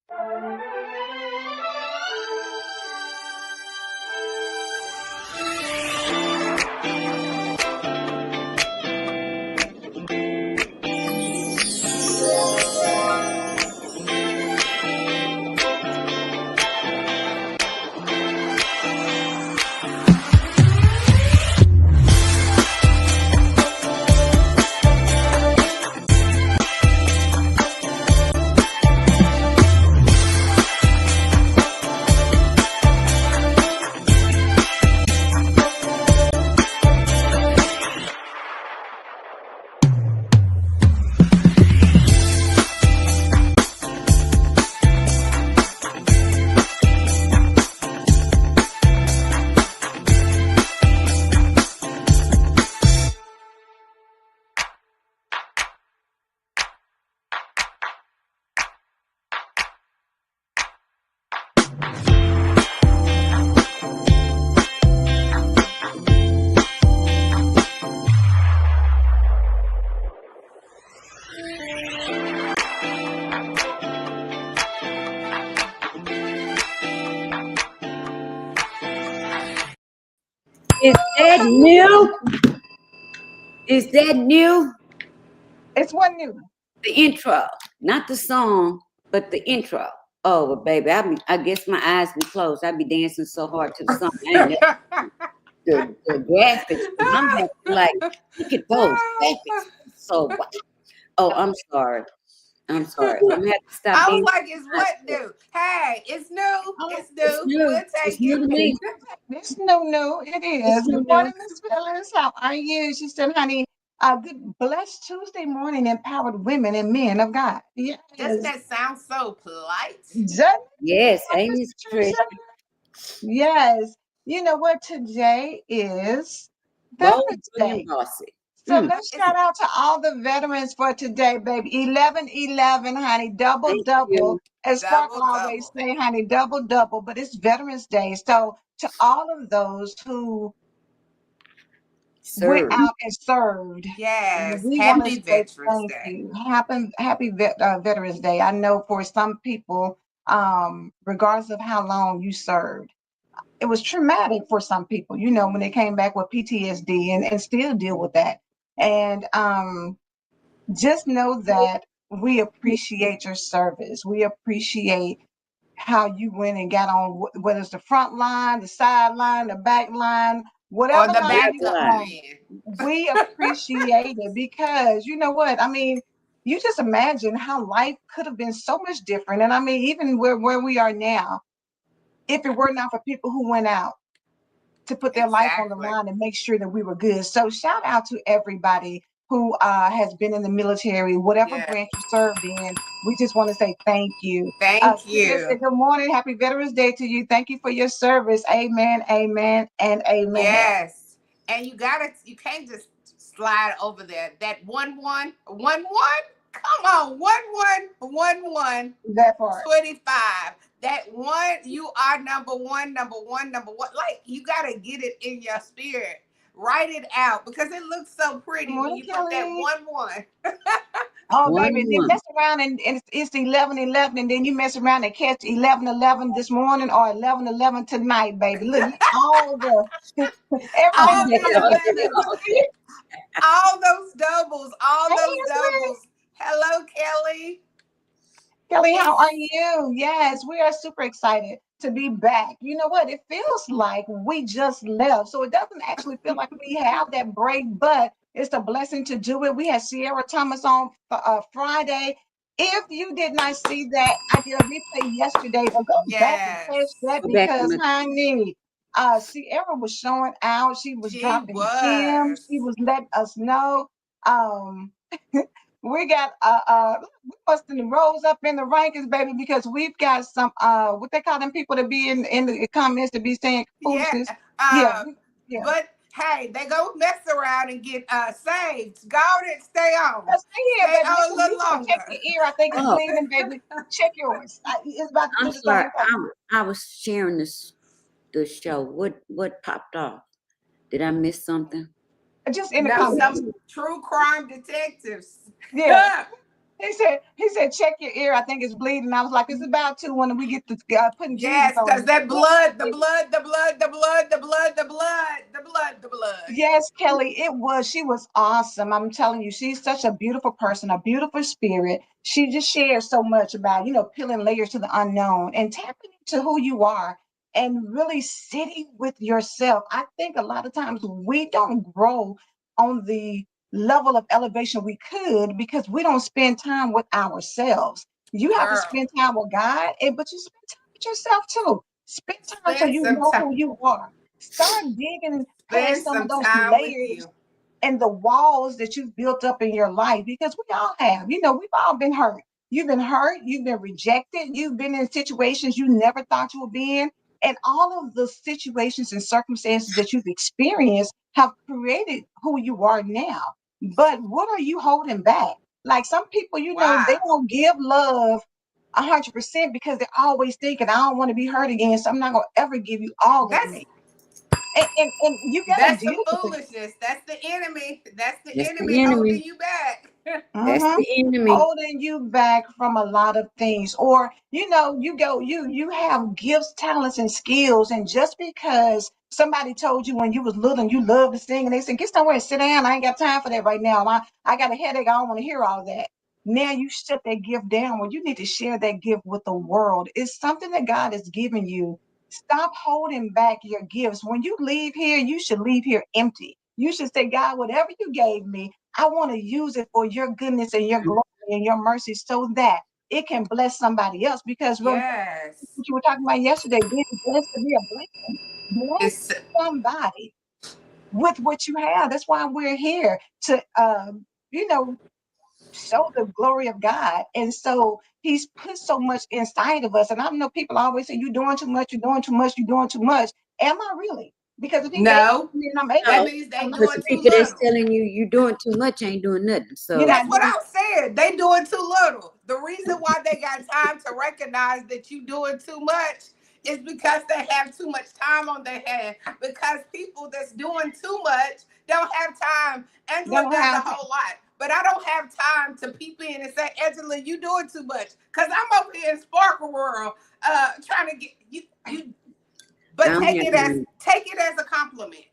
Is that new? Is that new? It's what new? The intro, not the song, but the intro. Oh, well, baby, I guess my eyes be closed. I be dancing so hard to the song. I ain't the graphics. I'm having like, look at those graphics. So, oh, I'm sorry. I'm sorry. I'm gonna have to stop. I was like, it's what new? Hey, it's new. It's new. It's new. We'll take It's new to it. me. It's new. It is. It's new, Good morning, Miss Phyllis. How are you? She said, honey, good blessed Tuesday morning, empowered women and men of God. Yes. Doesn't that sound so polite? Yes, ain't it pretty? Yes. You know what? Today is Bold Veterans and Day. bossy. So let's shout out to all the veterans for today, baby. 11-11, honey. Double, Thank double. you. As Sparkle Double, always double. say, honey, double, double. But it's Veterans Day. So to all of those who went Serve. out and served, Yes. we want to Happy say Veterans thank Day. you. Happy Veterans Day. I know for some people, regardless of how long you served, it was traumatic for some people, you know, when they came back with PTSD and still deal with that. And just know that we appreciate your service. We appreciate how you went and got on, whether it's the front line, the sideline, the back line, Or whatever the line you backup on. man. We appreciate it because you know what? I mean, you just imagine how life could have been so much different. And I mean, even where we are now, if it were not for people who went out to put their life on the Exactly. line and make sure that we were good. So shout out to everybody who has been in the military, whatever Yeah. branch you served in. We just want to say thank you. Thank Stephen said, you. good morning. Happy Veterans Day to you. Thank you for your service. Amen, amen, and amen. Yes. And you can't just slide over there. That 1-1. Come on, 1-1. That part. 25. That one, you are number one. Like, you got to get it in your spirit. Write it out because it looks so pretty Good when morning, you put that Kelly. 1-1. Oh, baby, then 1-1. mess around and it's 11-11, and then you mess around and catch 11-11 this morning or 11-11 tonight, baby. Look, all the All everything the coming 11s. together. All those doubles. All Hey, those Ashley. doubles. Hello, Kelly. Kelly, how It's are you? Yes, we are super excited to be back. You know what? It feels like we just left. So it doesn't actually feel like we have that break, but it's a blessing to do it. We had Sierra Thomas on Friday. If you did not see that, I did a replay yesterday, but go back and catch yes. that Go back because, and honey, Sierra was showing out. She was She dropping gems. She was. was letting us know. Um, we got we must have rose up in the rankings, baby, because we've got some what they call them people to be in the comments to be saying Yeah. foolishness. Yeah, yeah. But hey, they go mess around and get saved. Go and stay on. Now, stay here, Stay baby. on a You little need to protect longer. your ear. I think it's oh, bleeding, baby. Check yours. It's about to I'm do the sorry. same thing. I was sharing the show. What popped off? Did I miss something? Just in the No, comments. some true crime detectives. Yeah. He said, check your ear. I think it's bleeding. I was like, it's about to when we get to putting Jesus Yes, on because it. that blood, the blood, the blood, the blood, the blood, the blood, the blood, the blood. Yes, Kelly, it was. She was awesome. I'm telling you, she's such a beautiful person, a beautiful spirit. She just shares so much about, peeling layers to the unknown and tapping into who you are and really sitting with yourself. I think a lot of times we don't grow on the level of elevation we could because we don't spend time with ourselves. You have to Girl, spend time with God, but you spend time with yourself too. Spend time so spend you some know time. who you are. Start digging Spend past some of some those time with layers you. and the walls that you've built up in your life because we all have. We've all been hurt. You've been hurt, you've been rejected, you've been in situations you never thought you would be in. And all of the situations and circumstances that you've experienced have created who you are now. But what are you holding back? Like some people, they Wow. don't give love 100% because they're always thinking, I don't want to be hurt again, so I'm not going to ever give you all of That's me. And you got to that's some deal with it. foolishness. That's the enemy. That's the That's the enemy enemy. holding you back. That's Mhm. the enemy. Holding you back from a lot of things. Or, you have gifts, talents, and skills. And just because somebody told you when you was little and you loved to sing, and they said, get somewhere and sit down. I ain't got time for that right now. I got a headache. I don't want to hear all that. Now you shut that gift down. Well, you need to share that gift with the world. It's something that God has given you. Stop holding back your gifts. When you leave here, you should leave here empty. You should say, God, whatever you gave me, I want to use it for your goodness and your glory and your mercy so that it can bless somebody else. Because remember Yes. what you were talking about yesterday, being blessed to be a blessing. Bless It's somebody with what you have. That's why we're here to, you know, show the glory of God. And so he's put so much inside of us. And I know people always say, you're doing too much, you're doing too much, you're doing too much. Am I really? Because if he gave no. me and I'm able That No, to, means they I'm not, but doing the too people that's little. telling you you're doing too much ain't doing nothing. you're So not That's what doing. I'm saying. They doing too little. The reason why they got time to recognize that you doing too much is because they have too much time on their hand. Because people that's doing too much don't have time. Angela Don't does a have whole lot, but I don't have time to peep in and say, Angela, you doing too much. Cause I'm over here in Sparkle World, trying to get you. I But don't have time. take it as a compliment.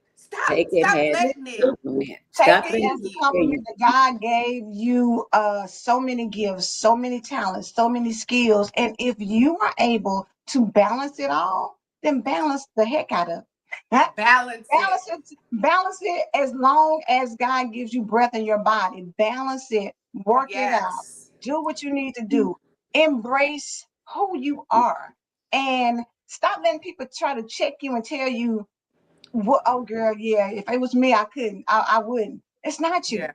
Take it Stop as letting a it compliment. take Stop it letting as a sting people tell you. compliment you. that God gave you so many gifts, so many talents, so many skills. And if you are able to balance it all, then balance the heck out of it. Balance it. Balance it as long as God gives you breath in your body. Balance it, work it out, Yes. do what you need to do, embrace who you are, and stop letting people try to check you and tell you, what, oh girl, yeah, if it was me, I couldn't, I wouldn't. It's not you. Yeah.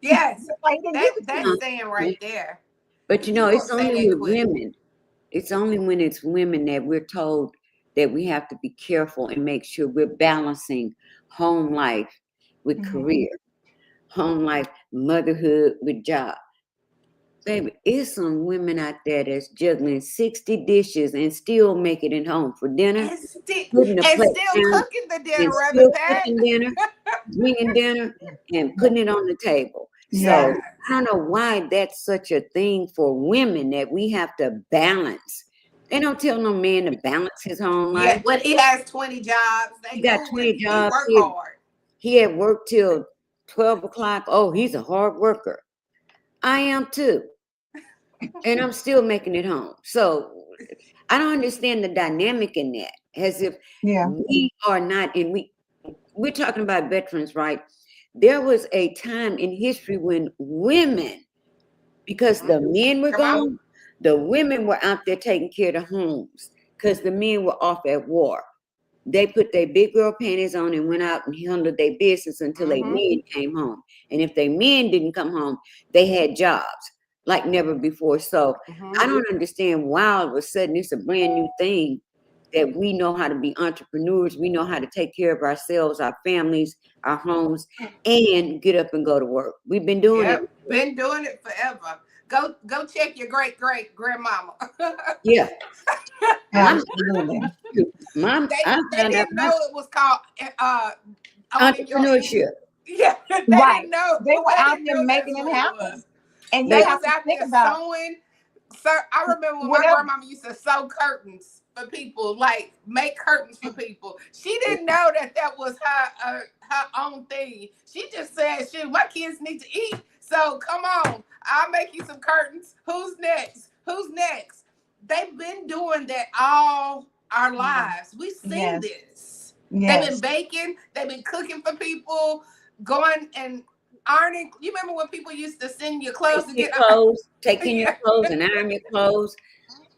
Yes. Like, then give it to That's Uh, me. saying right there. But You it's gonna say only that with quick. women. It's only when it's women that we're told that we have to be careful and make sure we're balancing home life with Mhm. career, home life, motherhood with job. Baby, it's some women out there that's juggling 60 dishes and still making it home for dinner, putting the And plate still down, cooking the dinner, and Reverend still Pat. cooking dinner, bringing dinner, and putting it on the table. Yeah. So Yes. I don't know why that's such a thing for women that we have to balance. They don't tell no man to balance his home Yeah. life. When he has 20 jobs, they He got cool with 20 it. He jobs. work hard. He had work till 12 o'clock. Oh, he's a hard worker. I am too. And I'm still making it home. So I don't understand the dynamic in that. As if Yeah. we are not, and we're talking about veterans, right? There was a time in history when women, because the men were Come on. gone, the women were out there taking care of the homes because the men were off at war. They put their big girl panties on and went out and handled their business until their Mm-hmm. men came home. And if their men didn't come home, they had jobs like never before. So I Mm-hmm. don't understand why all of a sudden it's a brand new thing that we know how to be entrepreneurs. We know how to take care of ourselves, our families, our homes, and get up and go to work. We've been doing it. Yep. Been doing it forever. Go check your great grandmama. Yeah. My, Absolutely. I They found out didn't my know it was called owning your. entrepreneurship. Yeah, they Right. didn't know They were they out didn't there know that's making it what it happen. was. And you They But have was to out think there about sewing. Sir, I remember when my whatever. grandmama used to sew curtains for people, like make curtains for people. She didn't know that that was her own thing. She just said, "Shoot, my kids need to eat, so come on, I'll make you some curtains. Who's next? Who's next?" They've been doing that all our Yeah. lives. We've seen Yes. this. They've been Yes. baking. They've been cooking for people, going and ironing. You remember when people used to send your clothes to your get clothes, take in your yeah. clothes and iron your clothes.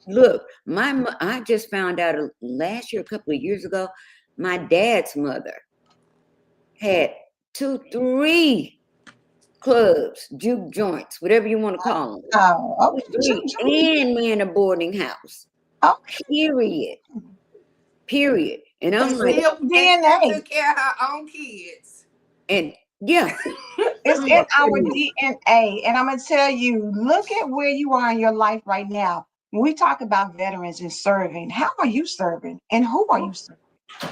Look, I just found out last year, a couple of years ago, my dad's mother had 2, 3 clubs, juke joints, whatever you want to call them. Oh, okay. 3, and me in a boarding house. Okay. Period. Period. And and I'm like, still and still DNA. took care of her own kids. and yeah, It's I'm in like, our DNA. And I'm going to tell you, look at where you are in your life right now. When we talk about veterans and serving, how are you serving? And who are you serving?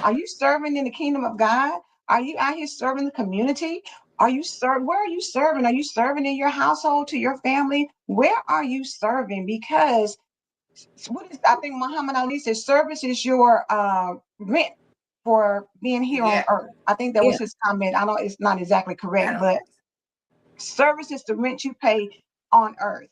Are you serving in the kingdom of God? Are you out here serving the community? Are you where are you serving? Are you serving in your household to your family? Where are you serving? Because what is I think Muhammad Ali said service is your rent for being here on Yeah, earth. I think that yeah. was his comment. I know it's not exactly I correct, don't but think service is the rent you pay on earth.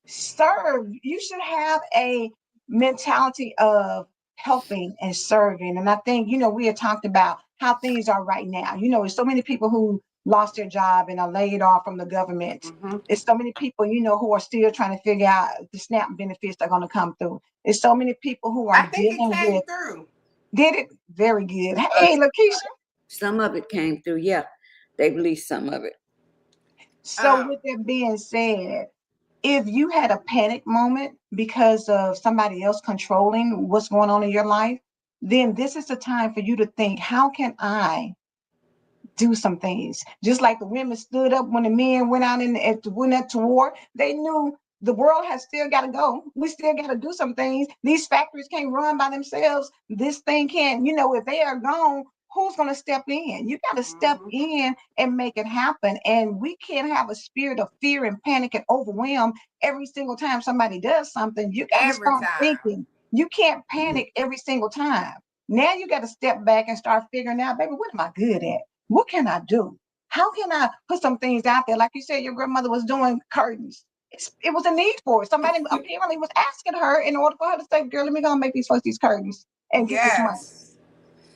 Serve. You should have a mentality of helping and serving. And I think, we had talked about how things are right now. There's so many people who lost their job and are laid off from the government. so. Hmm. There's so many people, who are still trying to figure out the SNAP benefits that are going to come through. There's so many people who are I think it dealing came with, through. did it very good. Hey, Lakeisha. Some of it came through. Yeah, they released some of it. So Um, with that being said, if you had a panic moment because of somebody else controlling what's going on in your life, then this is the time for you to think, how can I do some things? Just like the women stood up when the men went out went out to war, they knew the world has still got to go. We still got to do some things. These factories can't run by themselves. This thing can't, if they are gone, who's going to step in? You got to step mhm. in and make it happen. And we can't have a spirit of fear and panic and overwhelm every single time somebody does something. You got to Every start time. thinking. You can't panic every single time. Now you got to step back and start figuring out, baby, what am I good at? What can I do? How can I put some things out there? Like you said, your grandmother was doing curtains. It was a need for it. Somebody apparently was asking her in order for her to say, girl, let me go and make these curtains and get this money. Yes.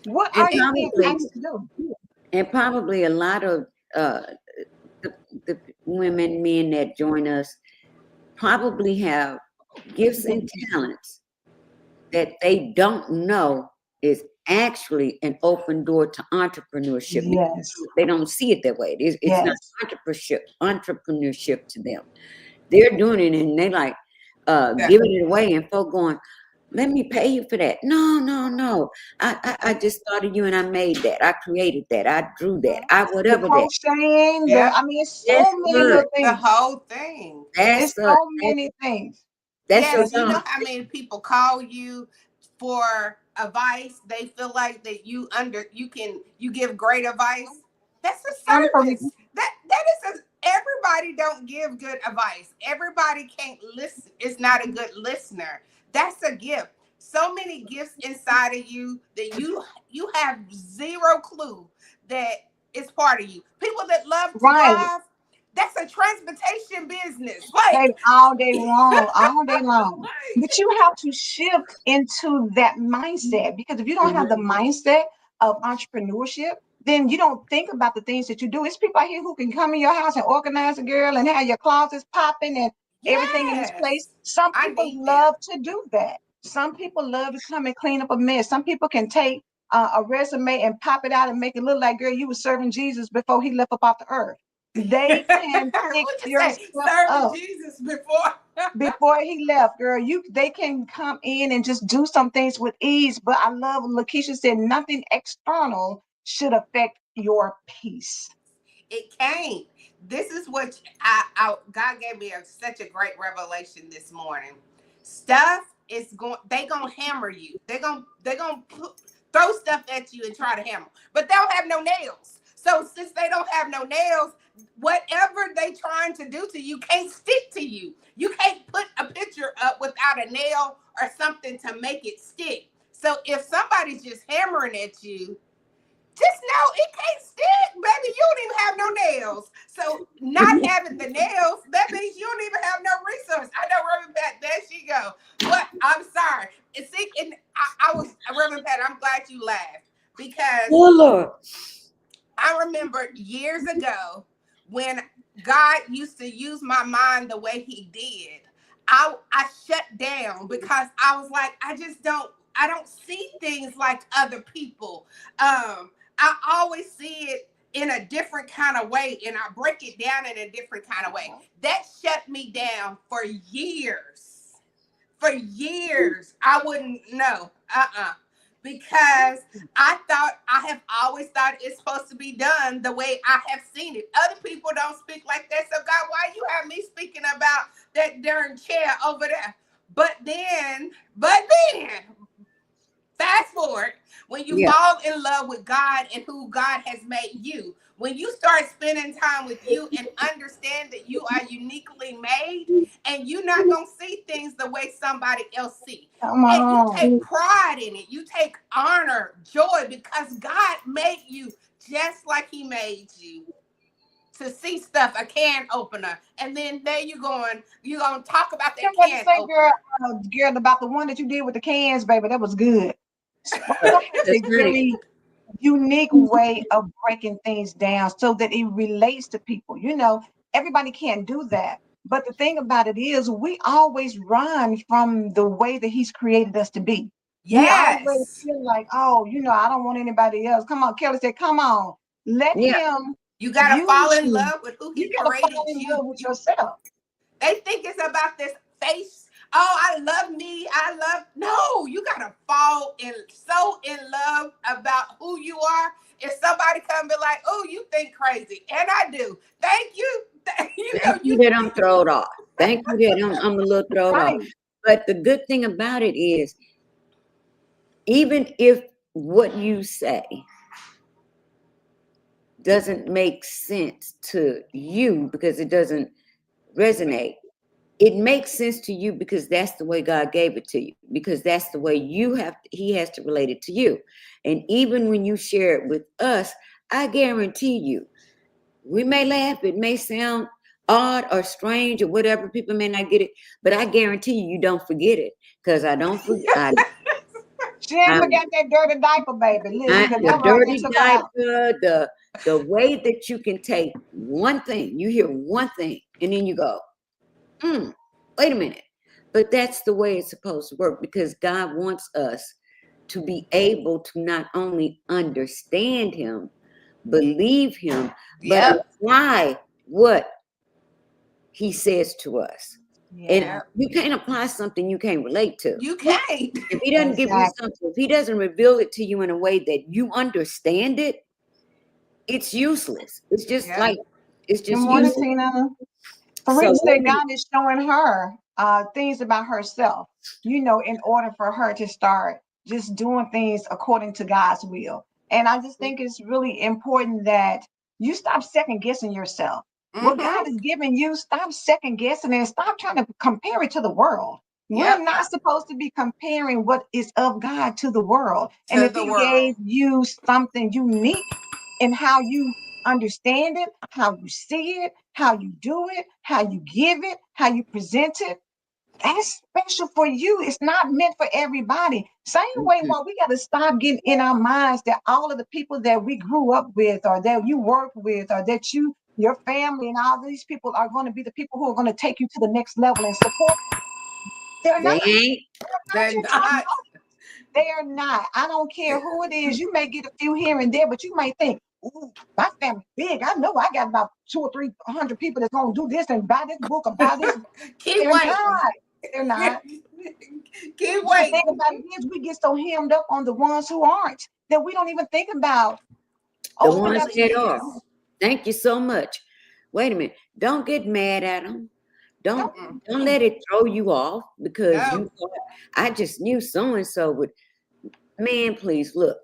What And are you being probably, asked to do? a lot of uh, the, the women, men that join us probably have gifts and talents that they don't know is actually an open door to entrepreneurship. Yes, They don't see it that way. It's not yes. entrepreneurship to them. They're doing it and they like Yeah. giving it away, and folk going, let me pay you for that. No, no, no. I just thought of you and I made that. I created that. I drew that. I The whatever that. crocheting, Yeah. it's so That's many good. little The things. whole thing. That's It's a so many things. that's Yes, a But you know song. how many people call you for advice? They feel like that you give great advice. That's a I'm service. That is everybody don't give good advice. Everybody can't listen. It's not a good listener. That's a gift. So many gifts inside of you that you have zero clue that it's part of you. People that love to right. drive, that's a transportation business. Baby, Like all day long, all day long. But you have to shift into that mindset because if you don't have the Mhm. mindset of entrepreneurship, then you don't think about the things that you do. It's people out here who can come in your house and organize a girl and have your closets popping and everything in this place. yes, Some I people need them. love to do that. Some people love to come and clean up a mess. Some people can take a resume and pop it out and make it look like, girl, you were serving Jesus before he left up off the earth. They can fix What you your say? stuff Serving up Jesus before. before he left, girl. They can come in and just do some things with ease. But I love Lakeisha said nothing external should affect your peace. It came. This is what God gave me such a great revelation this morning. Stuff is going. They gonna hammer you. They gonna throw stuff at you and try to hammer, but they don't have no nails. So since they don't have no nails, whatever they trying to do to you can't stick to you. You can't put a picture up without a nail or something to make it stick. So if somebody's just hammering at you, just know it can't stick, baby. You don't even have no nails. So not having the nails, that means you don't even have no resource. I know Reverend Pat, there she go. But I'm sorry. And see, and I was Reverend Pat, I'm glad you laughed because Oh Lord. I remember years ago when God used to use my mind the way he did. I shut down because I was like, I don't see things like other people. I always see it in a different kind of way and I break it down in a different kind of way. That shut me down for years. For years. I wouldn't know. Because I have always thought it's supposed to be done the way I have seen it. Other people don't speak like that. So God, why you have me speaking about that darn chair over there? But then, fast forward, when you Yeah. fall in love with God and who God has made you, when you start spending time with you and understand that you are uniquely made and you're not going to see things the way somebody else see. Come And you on. take pride in it. You take honor, joy, because God made you just like he made you to see stuff, a can opener. And then there you're going to talk about You that got to can say, opener. girl, about the one that you did with the cans, baby. That was good. Sparkle has That's a right. very unique way of breaking things down so that it relates to people. You know, everybody can't do that. But the thing about it is, we always run from the way that he's created us to be. We always Yes. feel like, oh, I don't want anybody else. Come on, Kelly said, come on, let Yeah. him You got to fall use in you. love with who You he got to created fall in you. love with yourself. They think it's about this face. Oh, I love me. No, you got to fall in so in love about who you are. If somebody come be like, oh, you think crazy. And I do. Thank you. Thank you that I'm thrown off. Thank you that I'm a little thrown off. Right. But the good thing about it is, even if what you say doesn't make sense to you because it doesn't resonate, it makes sense to you because that's the way God gave it to you, because that's the way he has to relate it to you. And even when you share it with us, I guarantee you, we may laugh, it may sound odd or strange or whatever, people may not get it, but I guarantee you don't forget it, because I don't forget. She ain't I, forgot that dirty diaper, baby. Listen, because the that right there dirty took her out. diaper, the way that you can take one thing, you hear one thing, and then you go, wait a minute. But that's the way it's supposed to work, because God wants us to be able to not only understand him, believe him, but Yep. apply what he says to us. And Yeah, you can't apply something you can't relate to. You can't. If he doesn't give you exactly. something, if he doesn't reveal it to you in a way that you understand it, it's useless. It's just Yep. like, it's Good just morning, useless. Tina. So Farid wait said a minute. God is showing her things about herself, in order for her to start just doing things according to God's will. And I just think it's really important that you stop second guessing yourself. What Mm-hmm. God is giving you, stop second guessing and stop trying to compare it to the world. We're Yep. not supposed to be comparing what is of God to the world. And To if the He world. gave you something unique in how you understand it, how you see it, how you do it, how you give it, how you present it. That's special for you. It's not meant for everybody. Same way, Mhm. why we got to stop getting in our minds that all of the people that we grew up with, or that you work with, or that your family, and all these people are going to be the people who are going to take you to the next level and support. They're They not. ain't. They're not They're your top. not. They are not. I don't care who it is. You may get a few here and there, but you might think, ooh, my family's big. I know I got about 200 or 300 people that's gonna do this and buy this book or buy this. Keep They're waiting. not. They're not. Keep But the thing waiting. about it is, we get so hemmed up on the ones who aren't that we don't even think about. The Oh, we ones got Truly that to. are. is. Thank you so much. Wait a minute. Don't get mad at them. Don't Mm-mm. don't let it throw you off because No. you thought, I just knew so and so would. Man, please look.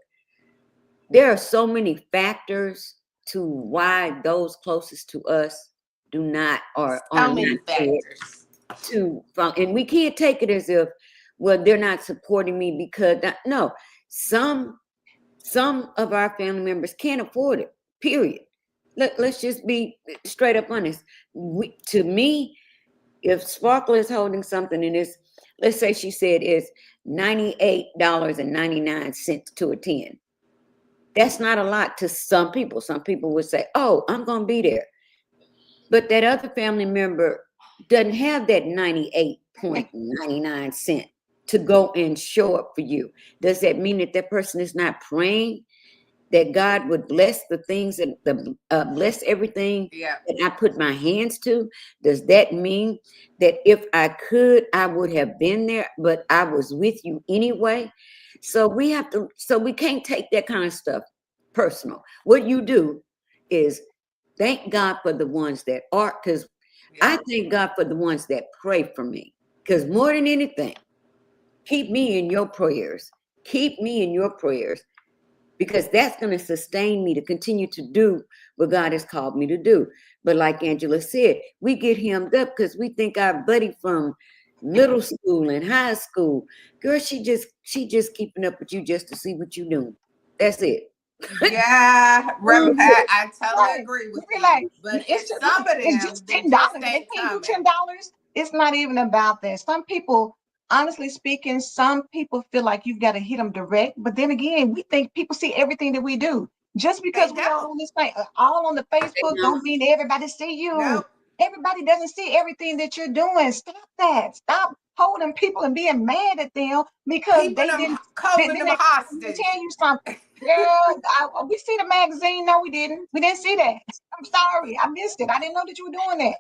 There are so many factors to why those closest to us do not or are So many not there factors. and we can't take it as if, well, they're not supporting me because no, some of our family members can't afford it, period. Let's just be straight up honest. To me, if Sparkle is holding something and it's, let's say she said it's $98.99 to attend, that's not a lot to some people. Some people would say, oh, I'm going to be there. But that other family member doesn't have that 98.99 to go and show up for you. Does that mean that that person is not praying that God would bless the things and bless everything Yeah. that I put my hands to? Does that mean that if I could, I would have been there, but I was with you anyway? So we can't take that kind of stuff personal. What you do is thank God for the ones that are, because I thank God for the ones that pray for me. Because more than anything, keep me in your prayers. Keep me in your prayers, because that's going to sustain me to continue to do what God has called me to do. But like Angela said, we get hemmed up because we think our buddy from middle school and high school, girl, she just keeping up with you just to see what you're doing. That's it. Yeah, Reverend Pat, I totally Right. agree with We're you. like, But it's it's just some of it's them just that $10. just They ain't can't do coming. $10. It's not even about that. Some people, honestly speaking, some people feel like you've got to hit them direct. But then again, we think people see everything that we do. Just They because we are don't. on this thing, all on the Facebook, don't mean that everybody see you. Nope. Everybody doesn't see everything that you're doing. Stop that. Stop holding people and being mad at them because Keeping they them, didn't. holding Then them let me hostage. tell you something. Girl, we see the magazine. No, we didn't. We didn't see that. I'm sorry. I missed it. I didn't know that you were doing that.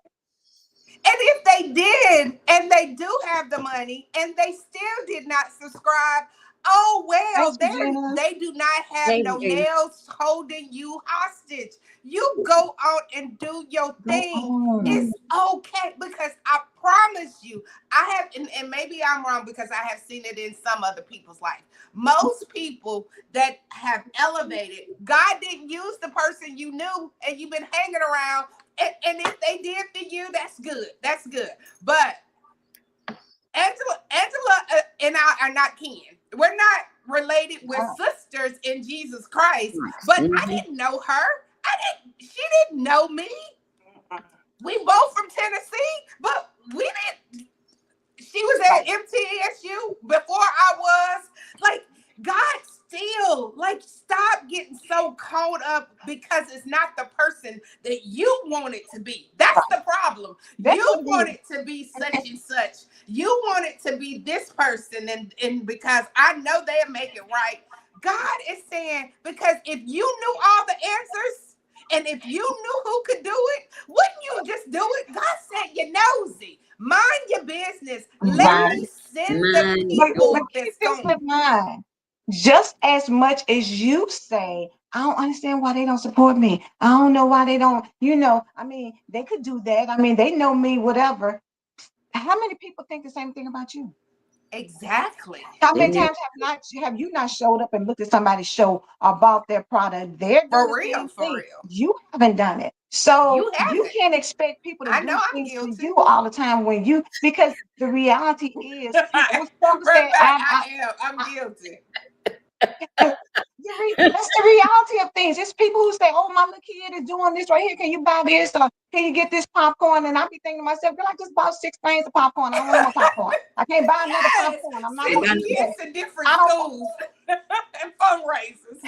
And if they did, and they do have the money, and they still did not subscribe, oh well, Thanks, Regina. they do not have Hey, no Regina. nails holding you hostage. You go out and do your Go thing. on. It's okay, because I promise you, I have, and maybe I'm wrong because I have seen it in some other people's life. Most people that have elevated, God didn't use the person you knew and you've been hanging around. And if they did for you, that's good. That's good. But Angela, and I are not kin. We're not related. We're sisters in Jesus Christ. But I Mhm. didn't know her. She didn't know me. We both from Tennessee, but we didn't. She was at MTSU before I was. Like, God still, like, stop getting so caught up because it's not the person that you want it to be. That's the problem. That's You what it want is. it to be such and such. You want it to be this person, and because I know they'll make it right. God is saying, because if you knew all the answers, and if you knew who could do it, wouldn't you just do it? God said you're nosy. Mind your business. Let Right. me send the But people keep that's this going. in mind. Just as much as you say, I don't understand why they don't support me. I don't know why they don't, I mean, they could do that. I mean, they know me, whatever. How many people think the same thing about you? Exactly. How many Amen. times have you not showed up and looked at somebody's show or bought their product? They're doing For the real, same for thing. real. You haven't done it. So You you haven't. can't expect people to I know do I'm things for guilty. you all the time because the reality is, what Sparkle Right said, back, I am. I'm I, guilty. that's the reality of things. It's people who say, "Oh, my little kid is doing this right here. Can you buy this? Or can you get this popcorn?" And I be thinking to myself, "Girl, I just bought 6 things of popcorn. I don't want no more popcorn. I can't buy another Yes. popcorn. I'm not going to Sending do that. kids to different I don't." schools and fundraisers.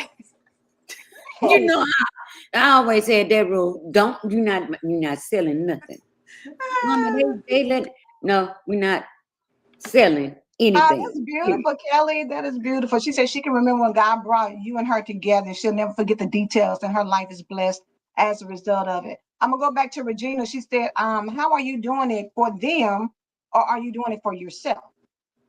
You know, I always had that rule. You're not selling nothing. Mama, they let, no, we're not selling anything. That's Period. beautiful, Kelly. That is beautiful. She said she can remember when God brought you and her together. She'll never forget the details, and her life is blessed as a result of it. I'm gonna go back to Regina. She said, how are you doing it for them, or are you doing it for yourself?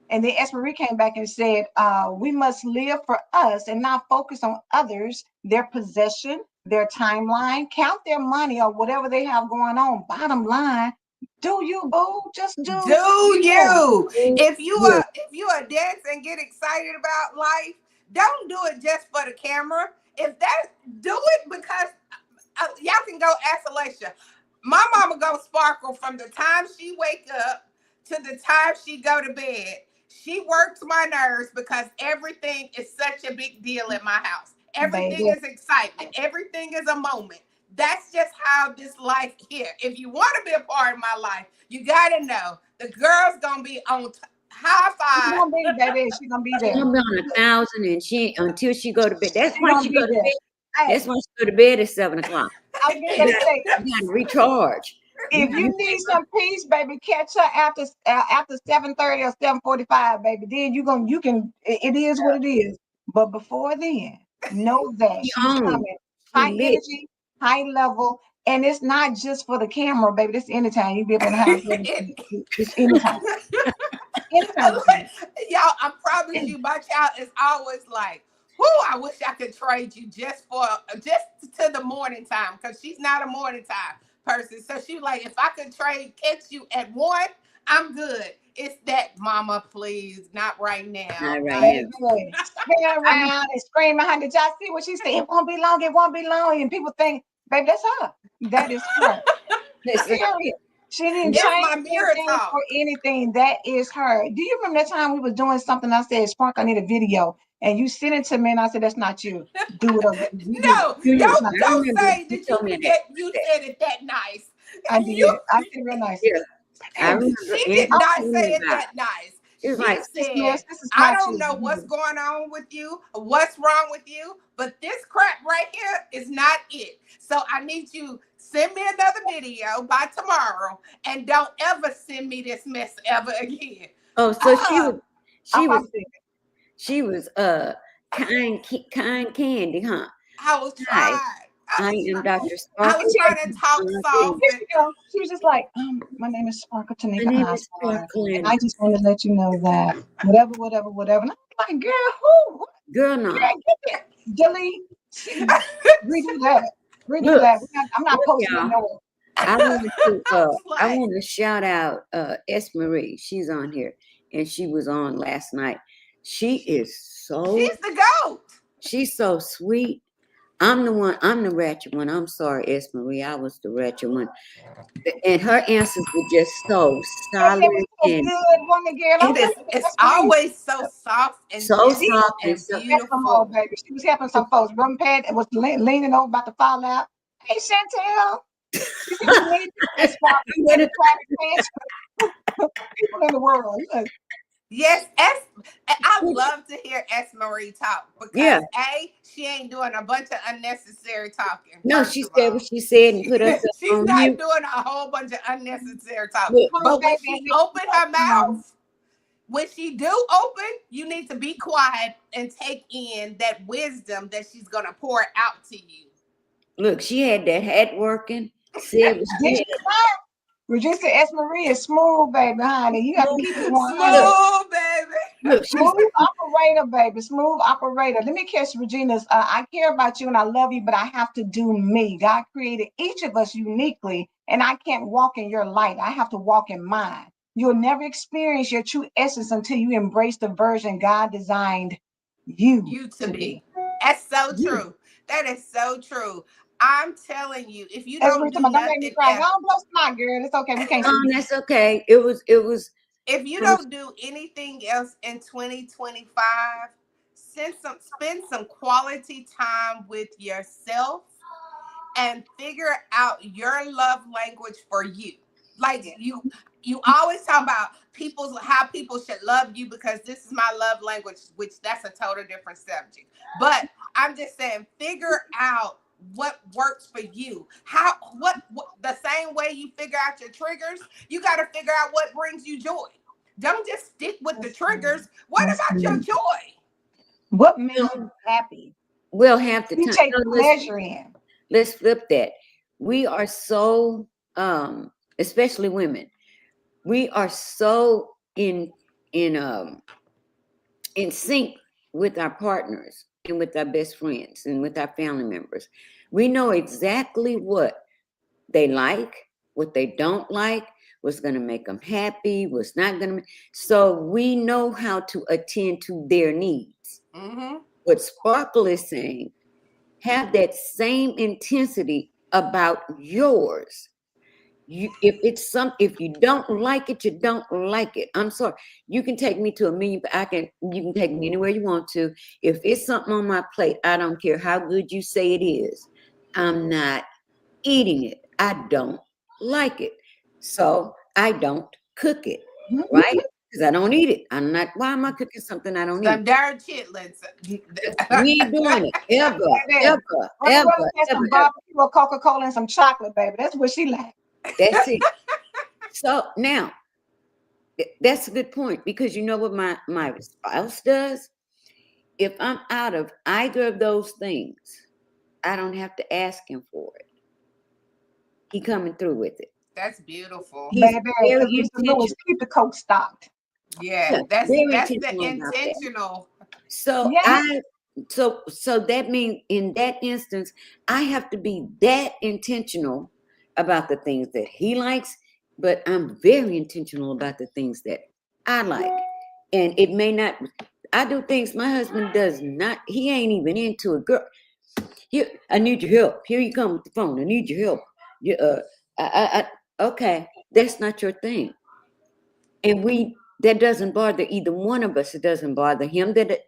And then Esmery came back and said, we must live for us and not focus on others, their possession, their timeline, count their money or whatever they have going on. Bottom line, do you, boo? Just do Do you. you? Yeah. If you are dance and get excited about life, don't do it just for the camera. If that, do it because y'all can go ask Alicia. My mama go sparkle from the time she wake up to the time she go to bed. She works my nerves because everything is such a big deal in my house. Everything Baby. is excitement. Everything is a moment. That's just how this life here. If you want to be a part of my life, you gotta know the girl's gonna be on high She's five. gonna be, baby. She's gonna be She's there. gonna be on 1,000, and she until she go to bed. That's She's why gonna she be go to there. bed. Hey, That's why she go to bed at 7 o'clock. I was You gonna gotta, say, you gotta recharge. if you need some peace, baby, catch her after 7:30 or 7:45, baby. Then you can. It is what it is. But before then, know that She she's on. coming She high lit. energy, high level, and it's not just for the camera, baby. This anytime you be up in the house. Baby. It's anytime, anytime. Y'all, I promise you, my child is always like, "Whoo! I wish I could trade you just to the morning time," because she's not a morning time person. So she like, if I could catch you at 1, I'm good. It's that, Mama, please, not right now. Not right Like, now. Baby, spin around and scream behind it. Y'all see what she said? It won't be long. It won't be long. And people think, baby, that's her. That is her. Listen, Period. She didn't it's change my mirror anything talk. for anything. That is her. Do you remember that time we was doing something? I said, Spark, I need a video. And you sent it to me, and I said, that's not you. Do it over. You do it. No, you, That's don't not I you. don't remember say you that you told me forget you that. said it that nice. I You did. I said real nice. Yeah, I remember. She did Andrew not told say me it about that nice. it. It was She like, said, This is I not don't you. know what's going on with you, what's wrong with you, but this crap right here is not it. So I need you send me another video by tomorrow, and don't ever send me this mess ever again. oh, so I'm was sick. she was kind candy, huh? I was Hi, trying. I am Dr. I Sparkle. was trying to talk soft. Here she go. She was just like, my name is Sparkle My Tanika name is Osborne. Sparkle, And and I just want to let you know that whatever. And I'm like, girl, who? What? girl, Girl, no. get it. Delete. Redo that. Redo Look, that. I'm not look, posting it y'all. nowhere. I want to shout out S. Marie. She's on here, and she was on last night. She is She's the goat. she's so sweet. I'm the ratchet one. I'm sorry, S. Marie. I was the ratchet one. And her answers were just so And solid it was so and good, woman, girl. I'm It is. telling you, It's that's me. always so soft and so gentle soft and and so. Come on, beautiful. baby. She was helping some folks. Run pad and was leaning over about to fall out. Hey, Chantel. She said, we need this Sparkle. I'm Let gonna me try to change people in the world. Look. Yes, I love to hear S. Marie talk Yeah. because she ain't doing a bunch of unnecessary talking. No, First she of said all, what she said and put herself she's on not mute. doing a whole bunch of unnecessary talk. Look, Come on, But when baby. she Let's open her come on. mouth, when she do open, you need to be quiet and take in that wisdom that she's gonna pour out to you. look, she had that hat working. Said what Did she you stop? Regina S. Marie is smooth, baby, honey. You got to keep it 100. Smooth, baby. look, she's Smooth operator, baby. Smooth operator. Let me catch Regina's. I care about you and I love you, but I have to do me. God created each of us uniquely, and I can't walk in your light. I have to walk in mine. You'll never experience your true essence until you embrace the version God designed you You to to be. be. That's so You. true. That is so true. I'm telling you, if you That's don't what do don't make me nothing cry. else, Don't blow snot, girl. It's okay. We can't see you. that's okay. It was if you it was don't do anything else in 2025, spend some quality time with yourself and figure out your love language for you. Like you always talk about how people should love you because this is my love language, which that's a total different subject. But I'm just saying, figure out what works for you. What the same way you figure out your triggers, you got to figure out what brings you joy. Don't just stick with the That's triggers. What about your joy? what makes you happy? we'll have the You time. take No, pleasure in. let's flip that. We are so especially women, we are so in in sync with our partners and with our best friends and with our family members. We know exactly what they like, what they don't like, what's going to make them happy, what's not going to. So we know how to attend to their needs. Mm-hmm. What Sparkle is saying, have that same intensity about yours. If you don't like it, you don't like it. I'm sorry. You can take me to a million. You can take me anywhere you want to. If it's something on my plate, I don't care how good you say it is. I'm not eating it. I don't like it. So I don't cook it, right? Because I don't eat it. I'm not, why am I cooking something I don't Some eat? darn chitlins. We ain't doing it ever, Baby, ever, all you ever, want is ever, some ever. barbecue or Coca-Cola and some chocolate, baby. That's what she like. That's it. So now, that's a good point, because you know what my spouse does? If I'm out of either of those things, I don't have to ask him for it. He coming through with it. That's beautiful. He's Baby, very as Mr. Lewis, intentional. keep the Coke stocked. Yeah, Yeah, very that's the intentional about that. intentional. So Yeah. so that means in that instance, I have to be that intentional about the things that he likes, but I'm very intentional about the things that I like. And it may not, I do things my husband does not, he ain't even into a girl. Here, I need your help. Here you come with the phone. I need your help. You, okay, that's not your thing. And that doesn't bother either one of us. It doesn't bother him that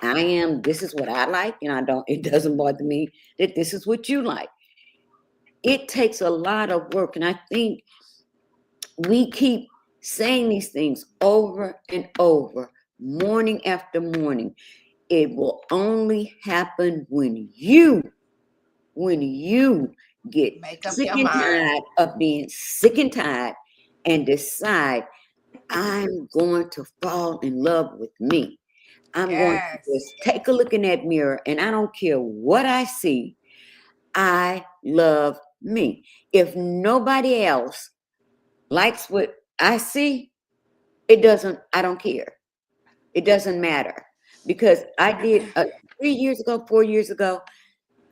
I am, this is what I like, and it doesn't bother me that this is what you like. It takes a lot of work, and I think we keep saying these things over and over, morning after morning. It will only happen when you get Make up sick your and mind. tired of being sick and tired and decide, I'm going to fall in love with me. I'm going to Yes. just take a look in that mirror, and I don't care what I see. I love me. If nobody else likes what I see, I don't care. It doesn't matter. Because I did 3 years ago, 4 years ago,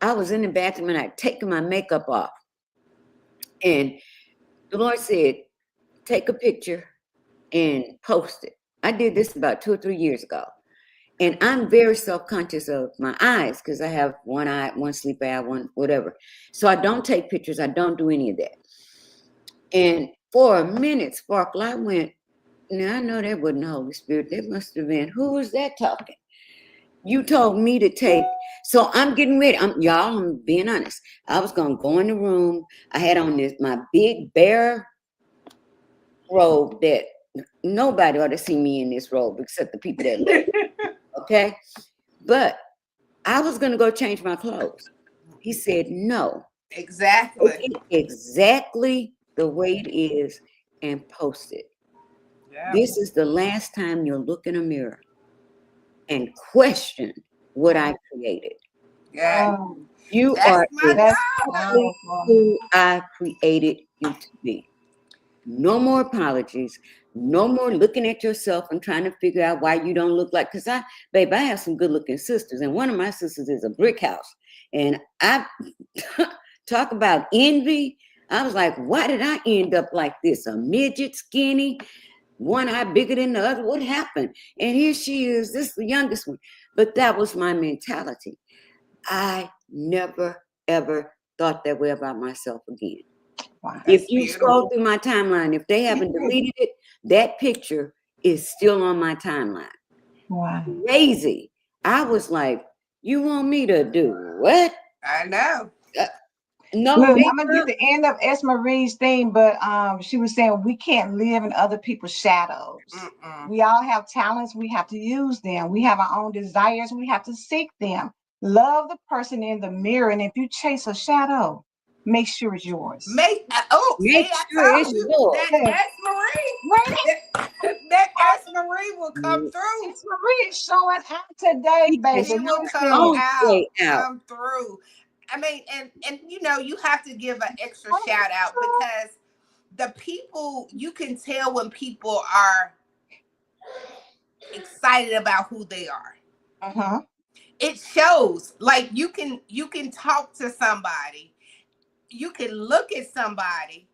I was in the bathroom and I'd taken my makeup off. And the Lord said, take a picture and post it. I did this about 2 or 3 years ago. And I'm very self-conscious of my eyes because I have one eye, one sleep eye, one whatever. So I don't take pictures. I don't do any of that. And for a minute, Sparkle, I went, now I know that wasn't the Holy Spirit. That must have been, who was that talking? You told me to take, so I'm getting ready. I'm being honest. I was gonna go in the room. I had on my big bear robe that nobody ought to see me in this robe except the people that love me. Okay? But I was gonna go change my clothes. He said, no. Exactly. Take it exactly the way it is and post it. Yeah. This is the last time you'll look in a mirror and question what I created. Yeah. You That's are my That's exactly powerful. who I created you to be. No more apologies. No more looking at yourself and trying to figure out why you don't look like, because I have some good looking sisters, and one of my sisters is a brick house. And I talk about envy. I was like, why did I end up like this? A midget, skinny, one eye bigger than the other. What happened? And here she is, this is the youngest one. But that was my mentality. I never, ever thought that way about myself again. Wow. If That's you scroll beautiful. through my timeline, if they haven't deleted it, that picture is still on my timeline. Wow. Crazy. I was like, you want me to do what? I know. No Look, I'm gonna get makeup? the end of S. Marie's thing, but she was saying we can't live in other people's shadows. Mm-mm. We all have talents, we have to use them. We have our own desires, we have to seek them. Love the person in the mirror, and if you chase a shadow, make sure it's yours. See, Make I sure it's told you yours. that Yeah. S. Marie, Right? that S. Marie will come through. S. Marie is showing out today, He baby. is She will come Listen. on his out, way out. come through. I mean, and you know, you have to give an extra shout out because the people, you can tell when people are excited about who they are. Uh-huh. It shows. Like you can talk to somebody, you can look at somebody,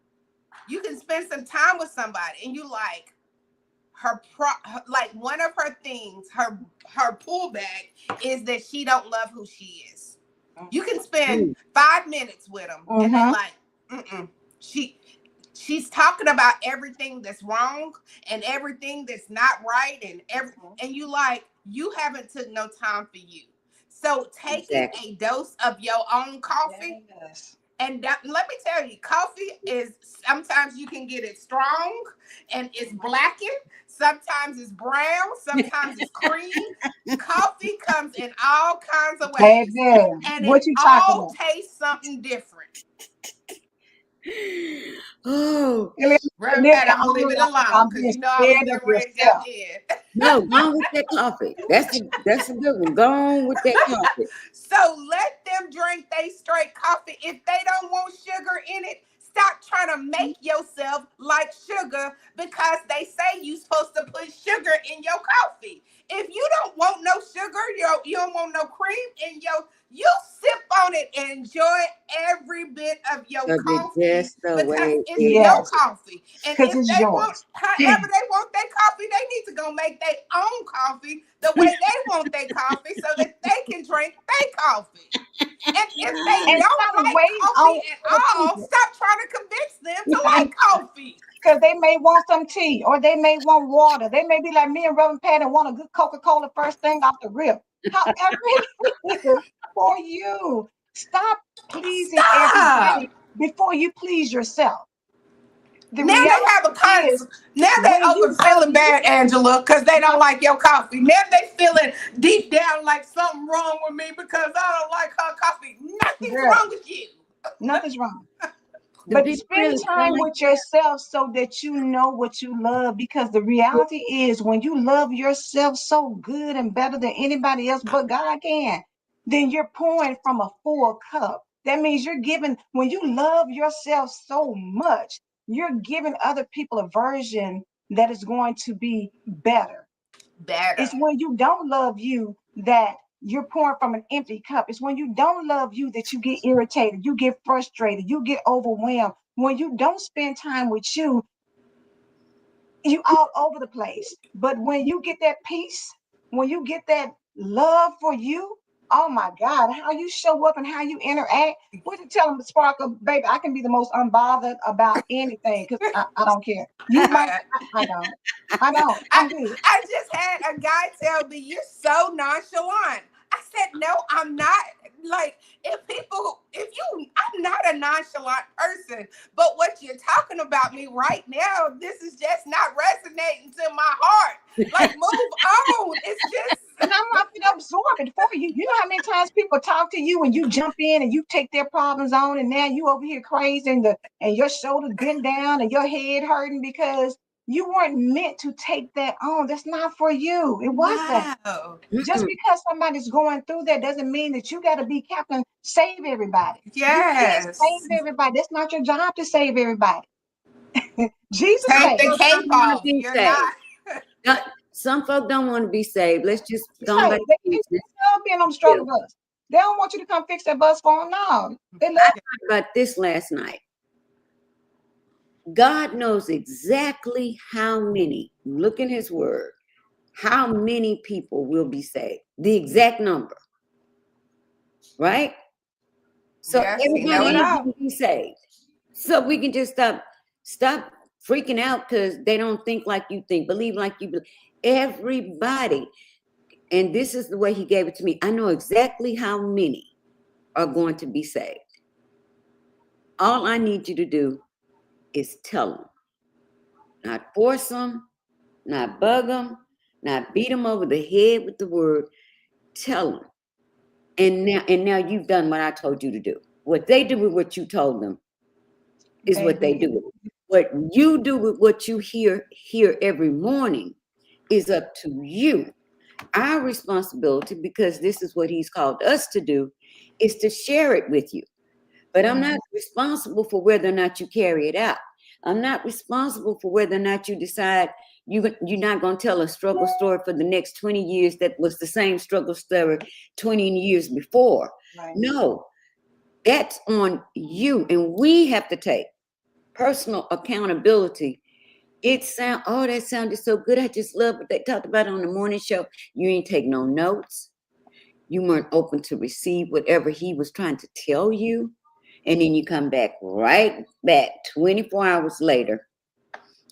you can spend some time with somebody, and you like like one of her things, her pullback is that she don't love who she is. You can spend Mm. 5 minutes with them, and they Mm-hmm. like, she's talking about everything that's wrong and everything that's not right, and you like, you haven't took no time for you. So taking Exactly. a dose of your own coffee, Yes. and let me tell you, coffee is, sometimes you can get it strong and it's blackened. Sometimes it's brown. Sometimes it's cream. Coffee comes in all kinds of ways, Baby, and what it you talking all about? tastes something different. Oh, Reverend Literally, Pat, I'm gonna leave it alone I'm because being you know I was scared of getting ready to go yourself. in. no, go on with that coffee. That's a good one. Go on with that coffee. So let them drink they straight coffee. If they don't want sugar in it, stop trying to make yourself like sugar because they say you supposed to put sugar in your coffee. If you don't want no sugar, you don't want no cream in your, you sip on it and enjoy every bit of your Because it's coffee just the because way it's it your Yes, is. coffee. And because if it's they want, yours. however they want their coffee, they need to go make their own coffee the way they want their coffee so that they can drink their coffee. And if they And don't stop like waiting coffee on at other all, people. stop trying to convince them to like coffee. Because they may want some tea or they may want water. They may be like me and Reverend Pat and want a good Coca-Cola first thing off the rip. However it is for you. Stop pleasing Stop. everybody before you please yourself. The Now they have a reality is now they when you over love feeling you, bad, Angela, because they don't like your coffee. Now they feeling deep down like something wrong with me because I don't like her coffee. Nothing's girl, wrong with you. nothing's wrong. The But people spend really feel time like with yourself so that you know what you love. Because the reality is, when you love yourself so good and better than anybody else but God can, then you're pouring from a full cup. That means you're giving, when you love yourself so much, you're giving other people a version that is going to be better. Better. It's when you don't love you that you're pouring from an empty cup. It's when you don't love you that you get irritated, you get frustrated, you get overwhelmed. When you don't spend time with you all over the place. But when you get that peace, when you get that love for you, oh my God, how you show up and how you interact. What you tell them, Sparkle, baby, I can be the most unbothered about anything because I don't care. You might, I don't. I don't. I, I'm good. I just had a guy tell me, you're so nonchalant. I said, no, I'm not. Like, I'm not a nonchalant person, but what you're talking about me right now, this is just not resonating to my heart. Like, move on. It's And just, I'm not going to absorb it for you. You know how many times people talk to you and you jump in and you take their problems on, and now you over here crazy and your shoulders bent down and your head hurting because you weren't meant to take that on. That's not for you. It wasn't. no. Just mm-mm. because somebody's going through that doesn't mean that you got to be Captain Save Everybody. You can't Yes. save everybody. That's not your job to save everybody. Jesus Take Some the saved. folks cape don't want to off. be You're saved. not. Some folk don't want to be saved. Let's just He go on saved. about They the business. love being on the struggle bus. They don't want you to come fix their bus for them. No, they love. I thought about this last night. God knows exactly how many, look in his word, how many people will be saved. The exact number, right? So Yes, he know everybody it ain't all. gonna be saved. So we can just stop freaking out because they don't think like you think, believe like you believe. Everybody, and this is the way he gave it to me. I know exactly how many are going to be saved. All I need you to do is tell them, not force them, not bug them, not beat them over the head with the word. Tell them. And now you've done what I told you to do. What they do with what you told them is what they Baby. do with it. What you do with what you hear every morning is up to you. Our responsibility, because this is what he's called us to do, is to share it with you. But I'm not responsible for whether or not you carry it out. I'm not responsible for whether or not you decide you're not going to tell a struggle story for the next 20 years that was the same struggle story 20 years before. Right. No, that's on you. And we have to take personal accountability. That sounded so good. I just love what they talked about on the morning show. You ain't take no notes. You weren't open to receive whatever he was trying to tell you. And then you come back right back 24 hours later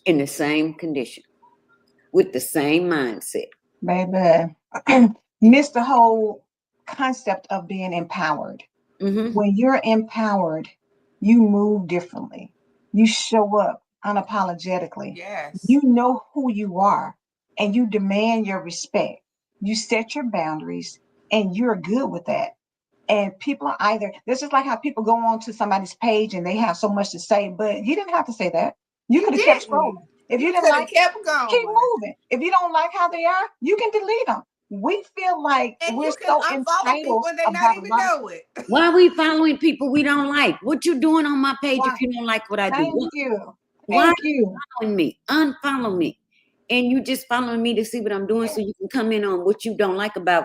in the same condition with the same mindset. Baby, miss the whole concept of being empowered. Mm-hmm. When you're empowered, you move differently. You show up unapologetically. Yes. You know who you are and you demand your respect. You set your boundaries and you're good with that. And people are either, this is like how people go on to somebody's page and they have so much to say, but you didn't have to say that. You You could have kept didn't. scrolling. If you You didn't could have like, kept keep going. moving. If you don't like how they are, you can delete them. We feel like And we're you can so unfollow entitled people and they not about a even lot of know it. Why are we following people we don't like? What you doing on my page why. if you don't like what I do? Thank you. Why Thank you. following me? Unfollow me. And you just following me to see what I'm doing so you can come in on what you don't like about.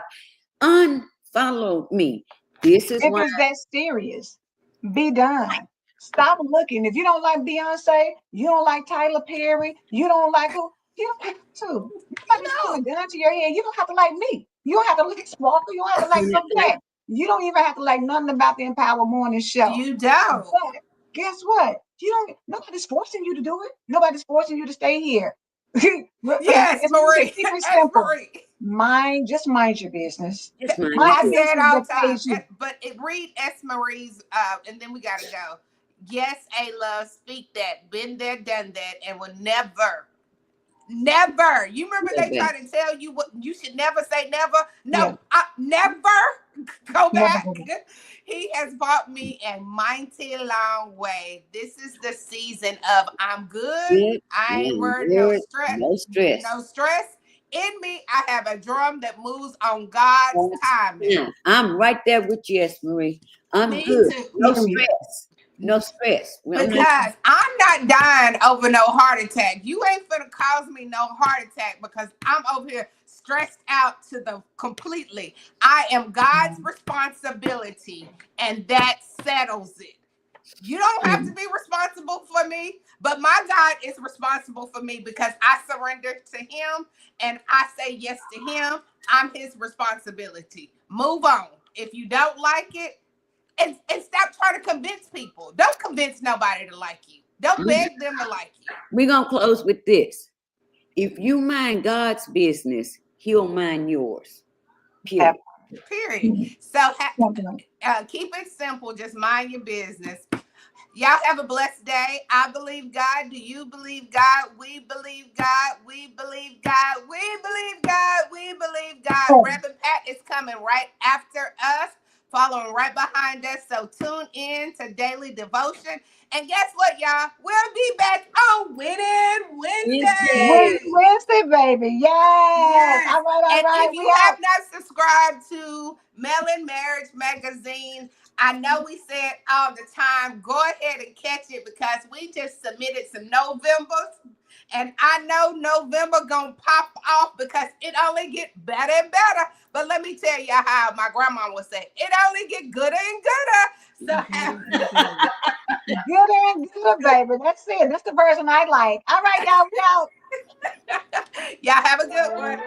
Unfollow me. This is If why. it's that serious, be done. Stop looking. If you don't like Beyonce, you don't like Tyler Perry, you don't like who, you don't have to. You Nobody's putting know. a gun to your head. You don't have to like me. You don't have to like Sparkle. You don't have to like Brooke Jack. You don't even have to like nothing about the Empower Morning Show. You don't. But guess what? You don't. Nobody's forcing you to do it. Nobody's forcing you to stay here. Yes, Marie. Keep it That's simple. Marie. Just mind your business. Just mind I My you. say it business all that the time. pays you. But it read S. Marie's, and then we gotta go. Yes, ALove, speak that. Been there, done that, and will never. Never. You remember they Never. try to tell you what you should never say never? No, Yeah. never go Never back. go back. He has brought me a mighty long way. This is the season of I'm good. Good. I ain't I'm worried, no good. stress, No stress. no stress. In me, I have a drum that moves on God's timing. Yeah, I'm right there with you, S. Marie. I'm Me good. too. No Period. stress. No stress. I'm not- Because I'm not dying over no heart attack. You ain't finna cause me no heart attack because I'm over here stressed out to the completely. I am God's responsibility, and that settles it. You don't have to be responsible for me, but my God is responsible for me because I surrender to Him and I say yes to Him. I'm His responsibility. Move on. If you don't like it, and stop trying to convince people. Don't convince nobody to like you. Don't beg them to like you. We're going to close with this. If you mind God's business, he'll mind yours. Period. Period. So keep it simple. Just mind your business. Y'all have a blessed day. I believe God. Do you believe God? We believe God. We believe God. We believe God. We believe God. Reverend Pat is coming right after us, following right behind us. So tune in to Daily Devotion. And guess what, y'all? We'll be back on Winning Wednesday. Wednesday, baby. Yes. Yes. All And right. if We you have out. not subscribed to Melon Marriage Magazine, I know we say it all the time. Go ahead and catch it because we just submitted some Novembers. And I know November gonna pop off because it only get better and better. But let me tell you how my grandma would say, it only get gooder and gooder. So Gooder and gooder, baby. That's it. That's the version I like. All right, y'all. We out. y'all have a good one.